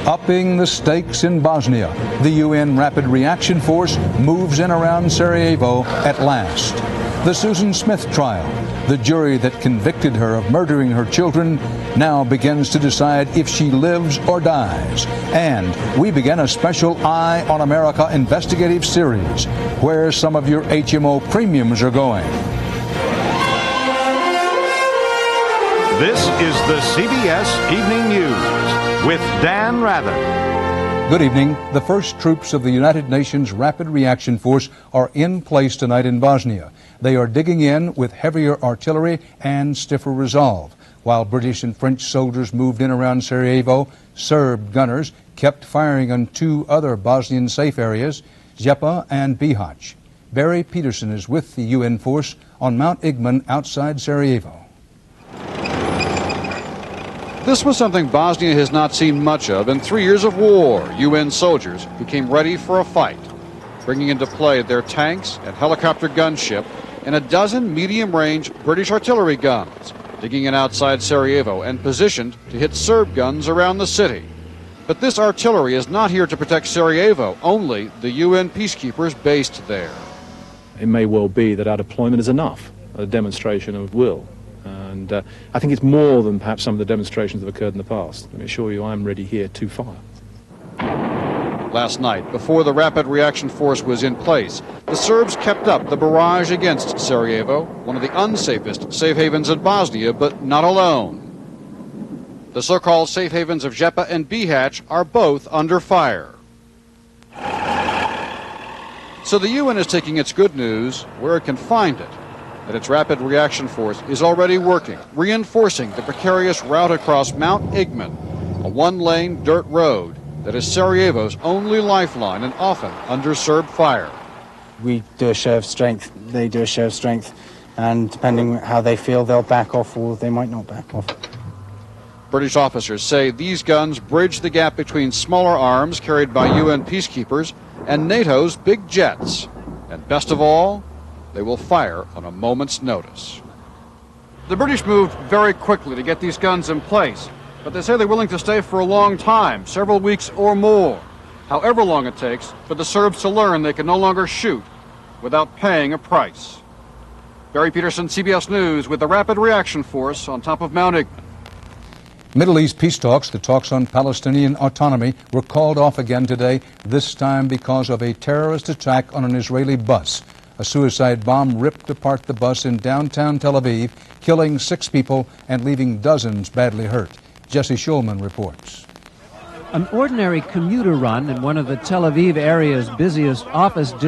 Upping the stakes in Bosnia, the UN Rapid Reaction Force moves in around Sarajevo at last. The Susan Smith trial, the jury that convicted her of murdering her children, now begins to decide if she lives or dies. And we begin a special Eye on America investigative series, where some of your HMO premiums are going. This is the CBS Evening News with Dan Rather. Good evening. The first troops of the United Nations Rapid Reaction Force are in place tonight in Bosnia. They are digging in with heavier artillery and stiffer resolve. While British and French soldiers moved in around Sarajevo, Serb gunners kept firing on two other Bosnian safe areas, Zepa and Bihać. Barry Peterson is with the UN force on Mount Igman outside Sarajevo. This was something Bosnia has not seen much of in 3 years of war. UN soldiers became ready for a fight, bringing into play their tanks and helicopter gunship and a dozen medium-range British artillery guns, digging in outside Sarajevo and positioned to hit Serb guns around the city. But this artillery is not here to protect Sarajevo, only the UN peacekeepers based there. It may well be that our deployment is enough, a demonstration of will. And I think it's more than perhaps some of the demonstrations that have occurred in the past. Let me assure you, I'm ready here to fire. Last night, before the Rapid Reaction Force was in place, the Serbs kept up the barrage against Sarajevo, one of the unsafest safe havens in Bosnia, but not alone. The so-called safe havens of Zepa and Bihać are both under fire. So the UN is taking its good news where it can find it. That its Rapid Reaction Force is already working, reinforcing the precarious route across Mount Igman, a one-lane dirt road that is Sarajevo's only lifeline and often under Serb fire. We do a show of strength, they do a show of strength, and depending on how they feel, they'll back off or they might not back off. British officers say these guns bridge the gap between smaller arms carried by UN peacekeepers and NATO's big jets. And best of all, they will fire on a moment's notice. The British moved very quickly to get these guns in place, but they say they're willing to stay for a long time, several weeks or more, however long it takes for the Serbs to learn they can no longer shoot without paying a price. Barry Peterson, CBS News, with the Rapid Reaction Force on top of Mount Igman. Middle East peace talks, the talks on Palestinian autonomy, were called off again today, this time because of a terrorist attack on an Israeli bus. A suicide bomb ripped apart the bus in downtown Tel Aviv, killing 6 people and leaving dozens badly hurt. Jesse Schulman reports. An ordinary commuter run in one of the Tel Aviv area's busiest office districts